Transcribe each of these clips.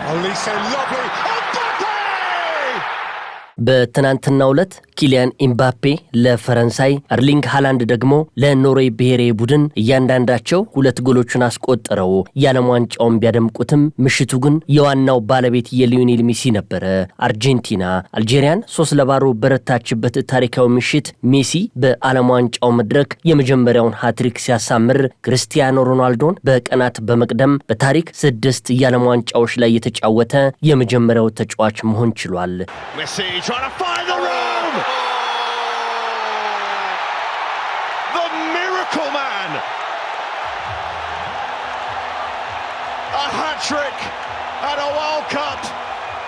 Olise lovely. በትናንትናው ዕለት ኪሊያን ኢምባፔ ለፈረንሳይ አርሊንግ ሃላንድ ደግሞ ለኖርዌይ ብሔራዊ ቡድን እያንዳንዳቸው 2 ጎሎችን አስቆጠረው የዓለም ዋንጫውን ቢያደምቁትም ምሽቱ ግን የዋናው ባለቤት የሊዮኔል ሜሲ ነበረ። አርጀንቲና አልጄሪያን 3-0 በረታችበት ታሪካዊ ምሽት ሜሲ በዓለም ዋንጫው መድረክ የመጀመሪያውን ሃትሪክ ሲያሳምር ክርስቲያኖ ሮናልዶን በቀናት በመቅደም በታሪክ 6 የዓለም ዋንጫዎች ላይ የተጫወተ የመጀመሪያው ተጫዋች መሆን ችሏል። Trying to find the room! The miracle man! A hat-trick at a World Cup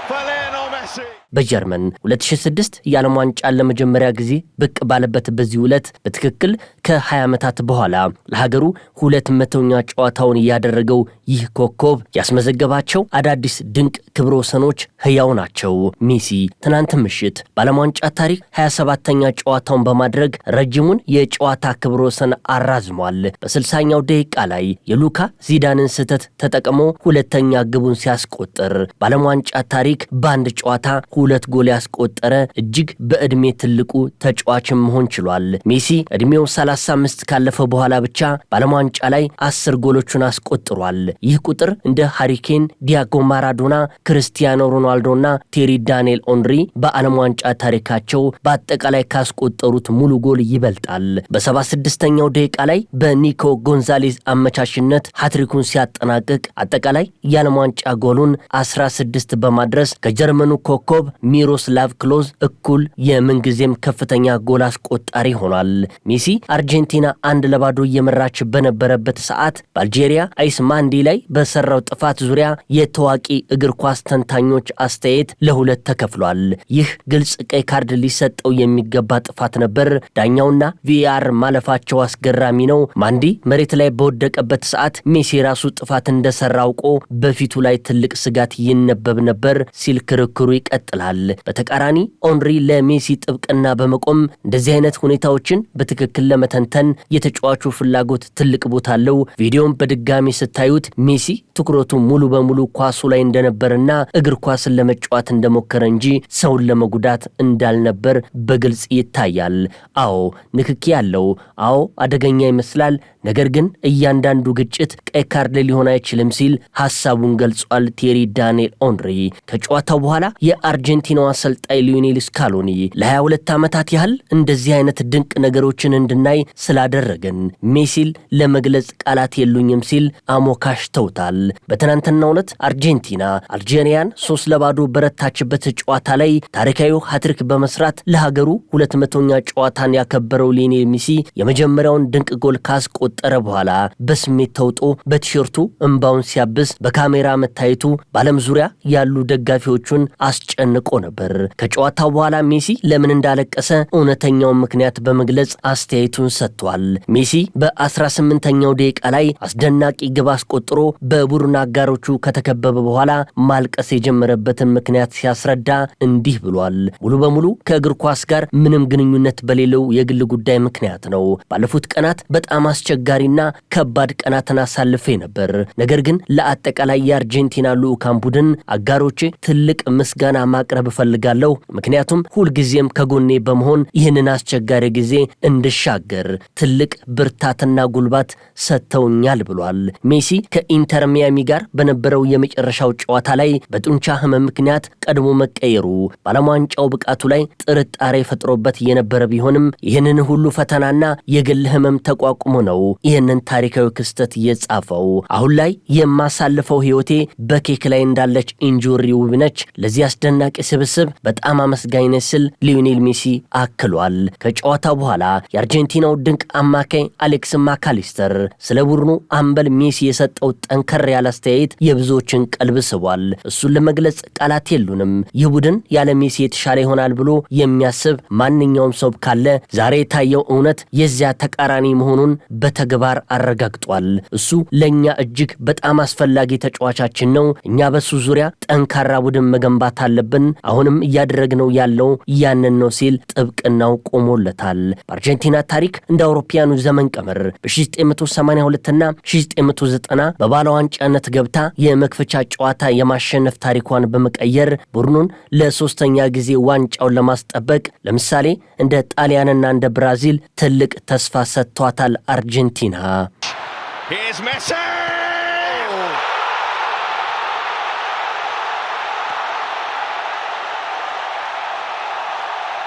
for Lionel Messi! በጀርመን 2006 የዓለም ዋንጫን ለመጀመሪያ ጊዜ ብቅ ባለበት በዚህ ዕለት በትክክል ከ20 ዓመታት በኋላ ለሀገሩ 200ኛ ጨዋታውን ያደረገው ይህ ኮከብ ያስመዘገባቸው አዳዲስ ድንቅ ክብረ ወሰኖች ህያው ናቸው። ሜሲ ትናንት ምሽት በዓለም ዋንጫ ታሪክ 27ኛ ጨዋታውን በማድረግ ረጅሙን የጨዋታ ክብረ ወሰን አራዝሟል። በ60ኛው ደቂቃ ላይ የሉካ ዚዳንን ስህተት ተጠቅሞ ሁለተኛ ግቡን ሲያስቆጥር በዓለም ዋንጫ ታሪክ በአንድ ጨዋታ 2 ጎል ያስቆጠረ እጅግ በእድሜ ትልቁ ተጫዋችም መሆን ችሏል። ሜሲ እድሜው 35 ካለፈ በኋላ ብቻ በዓለም ዋንጫ ላይ 10 ጎሎችን አስቆጥሯል። ይህ ቁጥር እንደ ሃሪኬን፣ ዲያጎ ማራዶና፣ ክርስቲያኖ ሮናልዶና ቴሪ ዳንኤል ኦንሪ በዓለም ዋንጫ ታሪካቸው በአጠቃላይ ካስቆጠሩት ሙሉ ጎል ይበልጣል። በ76ኛው ደቂቃ ላይ በኒኮ ጎንዛሌዝ አመቻችነት ሃትሪኩን ሲያጠናቅቅ አጠቃላይ የዓለም ዋንጫ ጎሉን 16 በማድረስ ከጀርመኑ ኮከብ ሚሮስላቭ ክሎዝ እኩል የምንጊዜም ከፍተኛ ጎል አስቆጣሪ ሆኗል። ሜሲ አርጀንቲና 1-0 እየመራች በነበረበት ሰዓት በአልጄሪያ አይስ ማንዲ ላይ በሰራው ጥፋት ዙሪያ የታዋቂ እግር ኳስ ተንታኞች አስተያየት ለሁለት ተከፍሏል። ይህ ግልጽ ቀይ ካርድ ሊሰጠው የሚገባ ጥፋት ነበር። ዳኛውና ቪአር ማለፋቸው አስገራሚ ነው። ማንዲ መሬት ላይ በወደቀበት ሰዓት ሜሲ ራሱ ጥፋት እንደሰራ አውቆ በፊቱ ላይ ትልቅ ስጋት ይነበብ ነበር ሲል ክርክሩ ይቀጥላል። በተቃራኒ ኦንሪ ለሜሲ ጥብቅና በመቆም እንደዚህ አይነት ሁኔታዎችን በትክክል ለመተንተን የተጫዋቹ ፍላጎት ትልቅ ቦታ አለው። ቪዲዮን በድጋሚ ስታዩት ሜሲ ትኩረቱ ሙሉ በሙሉ ኳሱ ላይ እንደነበርና እግር ኳስን ለመጫወት እንደሞከረ እንጂ ሰውን ለመጉዳት እንዳልነበር በግልጽ ይታያል። አዎ ንክኪ ያለው፣ አዎ አደገኛ ይመስላል። ነገር ግን እያንዳንዱ ግጭት ቀይ ካርድ ሊሆን አይችልም ሲል ሐሳቡን ገልጿል ቴሪ ዳንኤል ኦንሪ። ከጨዋታው በኋላ የአርጀንቲናው አሰልጣኝ ሊዮኔል ስካሎኒ ለ22 ዓመታት ያህል እንደዚህ አይነት ድንቅ ነገሮችን እንድናይ ስላደረገን ሜሲል ለመግለጽ ቃላት የሉኝም ሲል አሞካሽተውታል። በትናንትናው ዕለት አርጀንቲና አልጄሪያን 3-0 በረታችበት ጨዋታ ላይ ታሪካዊ ሃትሪክ በመስራት ለሀገሩ 200ኛ ጨዋታን ያከበረው ሊዮኔል ሜሲ የመጀመሪያውን ድንቅ ጎል ካስቆጠረ በኋላ በስሜት ተውጦ በቲሸርቱ እንባውን ሲያብስ በካሜራ መታየቱ በዓለም ዙሪያ ያሉ ደጋፊዎቹን አስጨንቆ ነበር። ከጨዋታው በኋላ ሜሲ ለምን እንዳለቀሰ እውነተኛውን ምክንያት በመግለጽ አስተያየቱን ሰጥቷል። ሜሲ በ18ኛው ደቂቃ ላይ አስደናቂ ግብ አስቆጥሮ በቡድን አጋሮቹ ከተከበበ በኋላ ማልቀስ የጀመረበትን ምክንያት ሲያስረዳ እንዲህ ብሏል። ሙሉ በሙሉ ከእግር ኳስ ጋር ምንም ግንኙነት በሌለው የግል ጉዳይ ምክንያት ነው። ባለፉት ቀናት በጣም አስቸጋሪና ከባድ ቀናትን አሳልፌ ነበር። ነገር ግን ለአጠቃላይ የአርጀንቲና ልዑካን ቡድን አጋሮቼ ትልቅ ምስጋና ማቅረብ እፈልጋለሁ። ምክንያቱም ሁልጊዜም ከጎኔ በመሆን ይህንን አስቸጋሪ ጊዜ እንድሻገር ትልቅ ብርታትና ጉልባት ሰጥተውኛል ብሏል። ሜሲ ከኢንተር ሚያሚ ጋር በነበረው የመጨረሻው ጨዋታ ላይ በጡንቻ ህመም ምክንያት ቀድሞ መቀየሩ በዓለም ዋንጫው ብቃቱ ላይ ጥርጣሬ ፈጥሮበት የነበረ ቢሆንም ይህንን ሁሉ ፈተናና የግል ህመም ተቋቁሞ ነው ይህንን ታሪካዊ ክስተት የጻፈው። አሁን ላይ የማሳልፈው ህይወቴ በኬክ ላይ እንዳለች ኢንጆሪ ውብ ነች። ለዚህ አስደናቂ ስብስብ በጣም አመስጋኝ ነኝ ሲል ሊዮኔል ሜሲ አክሏል። ከጨዋታው በኋላ የአርጀንቲናው ድንቅ አማካይ አሌክስ ማካሊስተር ስለ ቡድኑ አምበል ሜሲ የሰጠው ጠንከር ያለ አስተያየት የብዙዎችን ቀልብ ስቧል። እሱን ለመግለጽ ቃላት የሉንም። ይህ ቡድን ያለ ሜሲ የተሻለ ይሆናል ብሎ የሚያስብ ማንኛውም ሰው ካለ ዛሬ የታየው እውነት የዚያ ተቃራኒ መሆኑን በተግባር አረጋግጧል። እሱ ለኛ እጅግ በጣም አስፈላጊ ተጫዋቻችን ነው። እኛ በሱ ዙሪያ ጠንካራ ቡድን መገንባት አለብን። አሁንም እያደረግነው ያለው ያንን ነው ሲል ጥብቅናው ቆሞለታል። በአርጀንቲና ታሪክ እንደ አውሮፓውያኑ ዘመን ቀመር በ1982 እና 1990 በባለ ዋንጫነት ገብታ የመክፈቻ ጨዋታ የማሸነፍ ታሪኳን በመቀየር ቡድኑን ለሶስተኛ ጊዜ ዋንጫውን ለማስጠበቅ ለምሳሌ እንደ ጣሊያንና እንደ ብራዚል ትልቅ ተስፋ ሰጥቷታል አርጀንቲና።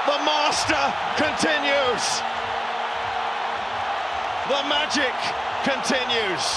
The master continues. The magic continues.